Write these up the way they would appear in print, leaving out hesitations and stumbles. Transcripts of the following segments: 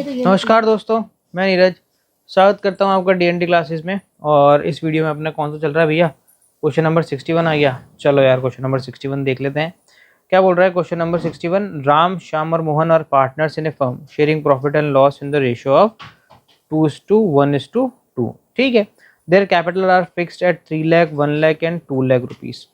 नमस्कार दोस्तों, मैं नीरज स्वागत करता हूं आपका डीएनडी क्लासेस में। और इस वीडियो में अपना कौन सा चल रहा है भैया? क्वेश्चन नंबर 61 आ गया। चलो यार क्वेश्चन नंबर 61 देख लेते हैं क्या बोल रहा है। क्वेश्चन नंबर 61, राम, श्याम और Mohan are partners in a firm sharing profit and loss in the ratio of 2:1:2। ठीक है। Their capital are fixed at 3 lakh, 1 lakh and 2 lakh rupees.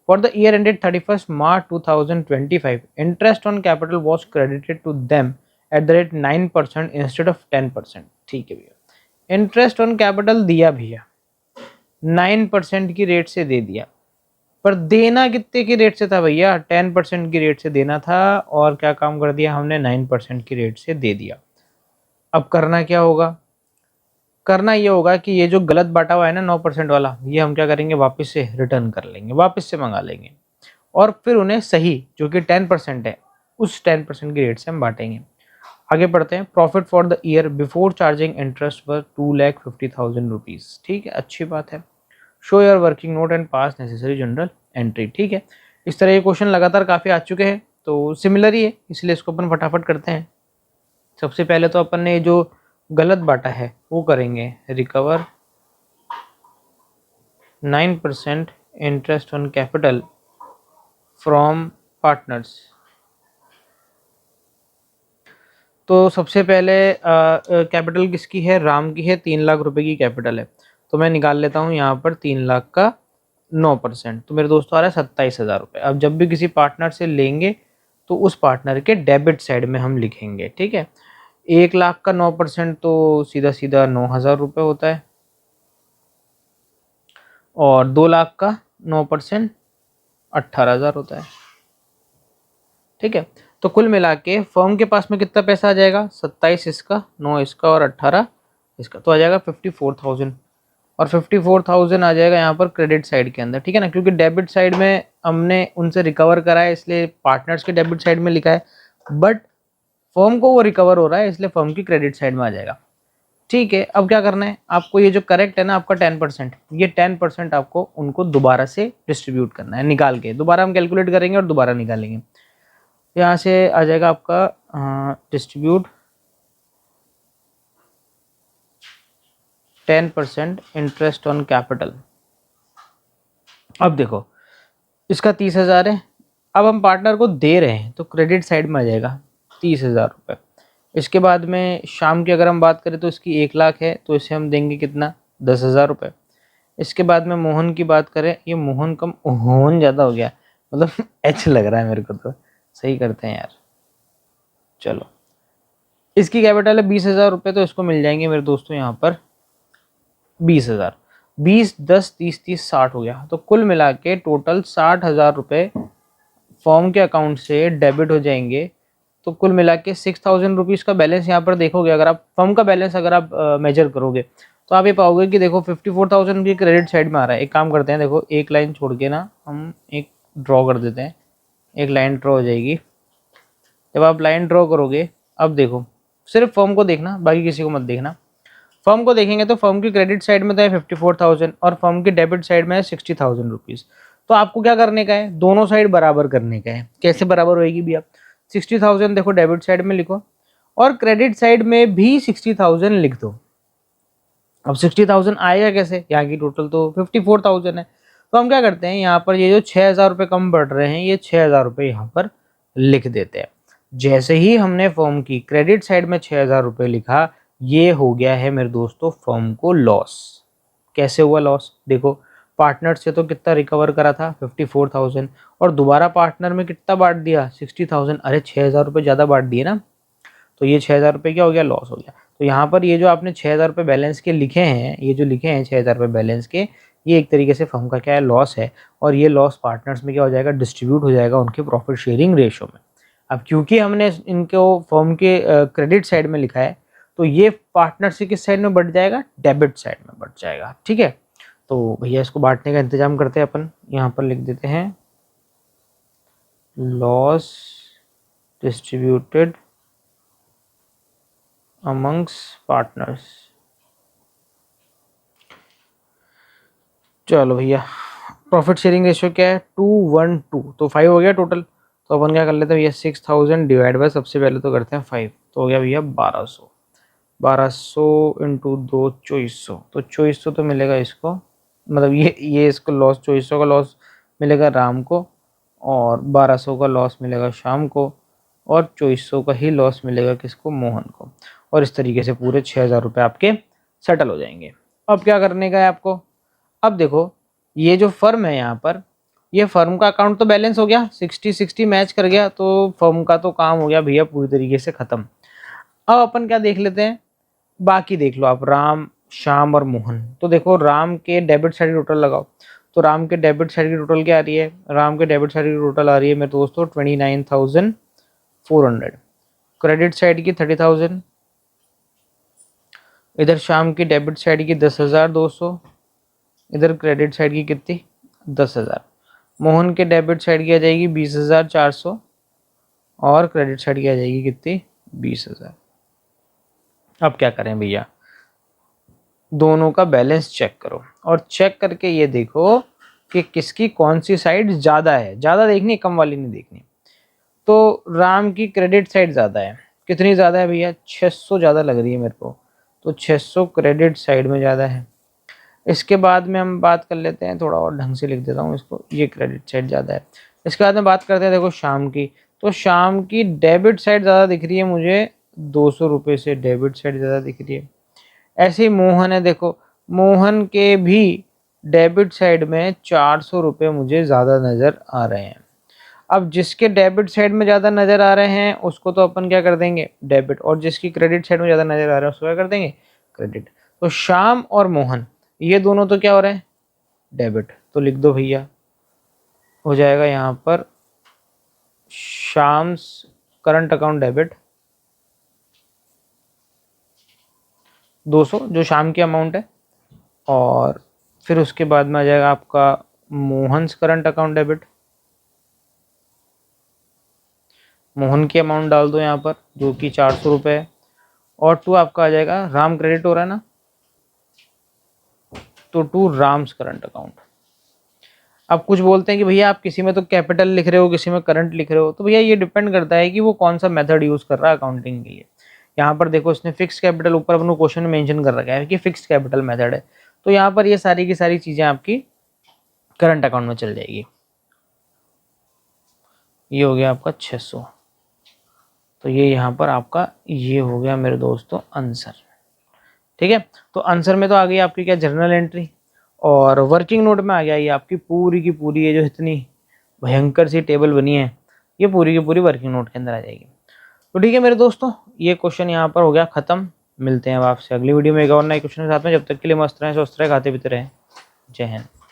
For the year ended 31st March 2025, interest on capital was credited to them at the rate 9% instead of 10%। ठीक है भैया, interest on capital दिया भैया 9% की rate से दे दिया, पर देना कितने की रेट से था भैया? 10% की रेट से देना था। और क्या काम कर दिया हमने? 9% की रेट से दे दिया। अब करना क्या होगा? करना ये होगा कि ये जो गलत बांटा हुआ है ना 9% वाला, ये हम क्या करेंगे? वापस से रिटर्न कर लेंगे, वापस से मंगा लेंगे और फिर उन्हें सही जो कि 10% है उस 10% की रेट से हम बांटेंगे। आगे बढ़ते हैं। Profit for the year before charging interest पर 2,50,000 रुपीज। ठीक है, अच्छी बात है। Show your working note and pass necessary general entry. ठीक है, इस तरह ये क्वेश्चन लगातार काफ़ी आ चुके हैं, तो सिमिलर ही है, इसलिए इसको अपन फटाफट करते हैं। सबसे पहले तो अपन ने जो गलत बांटा है वो करेंगे, recover 9% interest on capital from partners. तो सबसे पहले कैपिटल किसकी है? राम की है। 3 लाख रुपए की कैपिटल है, तो मैं निकाल लेता हूँ यहाँ पर 3 लाख का 9%, तो मेरे दोस्तों आ रहा है 27,000 रुपये। अब जब भी किसी पार्टनर से लेंगे तो उस पार्टनर के डेबिट साइड में हम लिखेंगे। ठीक है, 1 लाख का 9% तो सीधा सीधा 9,000 रुपये होता है, और 2 लाख का 9% 18,000 होता है। ठीक है, तो कुल मिला के फर्म के पास में कितना पैसा आ जाएगा? 27 इसका, 9 इसका और 18 इसका, तो आ जाएगा 54,000। और 54,000 आ जाएगा यहाँ पर क्रेडिट साइड के अंदर। ठीक है ना, क्योंकि डेबिट साइड में हमने उनसे रिकवर करा है इसलिए पार्टनर्स के डेबिट साइड में लिखा है, बट फर्म को वो रिकवर हो रहा है इसलिए फर्म की क्रेडिट साइड में आ जाएगा। ठीक है, अब क्या करना है आपको? ये जो करेक्ट है ना आपका 10%, ये 10% आपको उनको दोबारा से डिस्ट्रीब्यूट करना है, निकाल के दोबारा हम कैलकुलेट करेंगे और दोबारा निकालेंगे। यहाँ से आ जाएगा आपका डिस्ट्रीब्यूट 10% इंटरेस्ट ऑन कैपिटल। अब देखो इसका 30,000 है, अब हम पार्टनर को दे रहे हैं तो क्रेडिट साइड में आ जाएगा 30,000 रुपये। इसके बाद में शाम की अगर हम बात करें तो इसकी 1 लाख है, तो इसे हम देंगे कितना? 10,000 रुपये। इसके बाद में मोहन की बात करें, ये मोहन कम होन ज़्यादा हो गया, मतलब एच लग रहा है मेरे को, तो सही करते हैं यार। चलो, इसकी कैपिटल है 20,000 रुपये, तो इसको मिल जाएंगे मेरे दोस्तों यहाँ पर 20,000। 20, 10, 30, 30, 60 हो गया, तो कुल मिला के टोटल 60,000 रुपये फॉर्म के अकाउंट से डेबिट हो जाएंगे। तो कुल मिला के 6,000 रुपीज़ का बैलेंस यहाँ पर देखोगे, अगर आप फर्म का बैलेंस अगर आप मेजर करोगे तो आप ये पाओगे कि देखो 54,000 की क्रेडिट साइड में आ रहा है। एक काम करते हैं, देखो एक लाइन छोड़ के ना हम एक ड्रॉ कर देते हैं, एक लाइन ड्रॉ हो जाएगी। जब आप लाइन ड्रॉ करोगे, अब देखो सिर्फ फर्म को देखना, बाकी किसी को मत देखना। फर्म को देखेंगे तो फर्म की क्रेडिट साइड में तो है 54,000 और फर्म की डेबिट साइड में है 60,000 रुपीज़। तो आपको क्या करने का है? दोनों साइड बराबर करने का है। कैसे बराबर होएगी भैया? 60,000 देखो डेबिट साइड में लिखो और क्रेडिट साइड में भी 60,000 लिख दो। अब 60,000 आएगा कैसे? यहाँ की टोटल तो 54,000 है, तो हम क्या करते हैं यहाँ पर ये जो 6,000 रुपये कम बढ़ रहे हैं, ये 6,000 रुपये यहाँ पर लिख देते हैं। जैसे ही हमने फर्म की क्रेडिट साइड में 6,000 रुपये लिखा, ये हो गया है मेरे दोस्तों फर्म को लॉस। कैसे हुआ लॉस? देखो पार्टनर से तो कितना रिकवर करा था? 54,000, और दोबारा पार्टनर में कितना बांट दिया? 60,000। अरे 6,000 रुपये ज़्यादा बांट दिए ना, तो ये 6,000 रुपये क्या हो गया? लॉस हो गया। तो यहाँ पर ये जो आपने 6,000 रुपये बैलेंस के लिखे हैं, ये जो लिखे हैं 6,000 रुपये बैलेंस के, ये एक तरीके से फर्म का क्या है? लॉस है। और ये लॉस पार्टनर्स में क्या हो जाएगा? डिस्ट्रीब्यूट हो जाएगा उनके प्रॉफिट शेयरिंग रेशो में। अब क्योंकि हमने इनको फर्म के क्रेडिट साइड में लिखा है, तो ये पार्टनरशिप किस साइड में बढ़ जाएगा? डेबिट साइड में बढ़ जाएगा। ठीक है, तो भैया इसको बांटने का इंतजाम करते हैं अपन। यहाँ पर लिख देते हैं लॉस डिस्ट्रीब्यूटेड अमंग्स पार्टनर्स। चलो भैया, प्रॉफिट शेयरिंग रेशियो क्या है? 2:1:2, तो 5 हो गया टोटल। तो अपन क्या कर लेते हैं भैया? 6,000 डिवाइड बाय, सबसे पहले तो करते हैं 5, तो हो गया भैया 1,200। 1200 इंटू 2 2400, तो 2400 तो मिलेगा इसको, मतलब ये इसको लॉस 2400 का लॉस मिलेगा राम को, और 1200 का लॉस मिलेगा शाम को, और 2400 का ही लॉस मिलेगा किसको, मोहन को। और इस तरीके से पूरे 6000 रुपये आपके सेटल हो जाएंगे। अब क्या करने का है आपको, अब देखो ये जो फर्म है यहाँ पर, ये फर्म का अकाउंट तो बैलेंस हो गया, 60-60 मैच कर गया, तो फर्म का तो काम हो गया भैया पूरी तरीके से ख़त्म। अब अपन क्या देख लेते हैं, बाकी देख लो आप, राम श्याम और मोहन। तो देखो राम के डेबिट साइड की टोटल लगाओ, तो राम के डेबिट साइड की टोटल क्या आ रही है, राम के डेबिट साइड की टोटल आ रही है मेरे दोस्तों 29,400, क्रेडिट साइड की 30,000, इधर शाम की डेबिट साइड की 10,200, इधर क्रेडिट साइड की कितनी 10,000, मोहन के डेबिट साइड की आ जाएगी 20,400, और क्रेडिट साइड की आ जाएगी कितनी 20,000। अब क्या करें भैया, दोनों का बैलेंस चेक करो, और चेक करके ये देखो कि किसकी कौन सी साइड ज़्यादा है। ज़्यादा देखनी, कम वाली नहीं देखनी। तो राम की क्रेडिट साइड ज़्यादा है, कितनी ज़्यादा है भैया, 600 ज़्यादा लग रही है मेरे को, तो 600 क्रेडिट साइड में ज़्यादा है। इसके बाद में हम बात कर लेते हैं, थोड़ा और ढंग से लिख देता हूँ इसको, ये क्रेडिट साइड ज़्यादा है। इसके बाद में बात करते हैं देखो शाम की, तो शाम की डेबिट साइड ज़्यादा दिख रही है मुझे, 200 रुपये से डेबिट साइड ज़्यादा दिख रही है। ऐसे ही मोहन है, देखो मोहन के भी डेबिट साइड में 400 रुपये मुझे ज़्यादा नज़र आ रहे हैं। अब जिसके डेबिट साइड में ज़्यादा नज़र आ रहे हैं उसको तो अपन क्या कर देंगे, डेबिट, और जिसकी क्रेडिट साइड में ज़्यादा नज़र आ रहा है उसको क्या कर देंगे, क्रेडिट। तो श्याम और मोहन ये दोनों तो क्या हो रहे हैं, डेबिट, तो लिख दो भैया, हो जाएगा यहाँ पर शाम्स करंट अकाउंट डेबिट 200, जो शाम की अमाउंट है, और फिर उसके बाद में आ जाएगा आपका Mohan's current account debit, Mohan की अमाउंट डाल दो यहाँ पर जो कि 400 रुपये है, और 2 आपका आ जाएगा राम, क्रेडिट हो रहा है ना, तो 2 राम्स करंट अकाउंट। अब कुछ बोलते हैं कि भैया आप किसी में तो कैपिटल लिख रहे हो, किसी में करंट लिख रहे हो, तो भैया ये डिपेंड करता है कि वो कौन सा मेथड यूज़ कर रहा है अकाउंटिंग के लिए। यहाँ पर देखो इसने फिक्स कैपिटल ऊपर अपने क्वेश्चन में मेंशन कर रखा है कि फिक्स कैपिटल मेथड है, तो यहाँ पर ये सारी की सारी चीज़ें आपकी करंट अकाउंट में चल जाएगी। ये हो गया आपका 600, तो ये यहाँ पर आपका ये हो गया मेरे दोस्तों आंसर। ठीक है, तो आंसर में तो आ गई आपकी क्या, जर्नल एंट्री, और वर्किंग नोट में आ गया ये आपकी पूरी की पूरी, ये जो इतनी भयंकर सी टेबल बनी है ये पूरी की पूरी वर्किंग नोट के अंदर आ जाएगी। तो ठीक है मेरे दोस्तों, ये क्वेश्चन यहाँ पर हो गया खत्म। मिलते हैं अब आपसे अगली वीडियो में एक और नए क्वेश्चन के साथ में, जब तक के लिए मस्त रहें, स्वस्थ रहें, खाते पीते रहें। जय हिंद।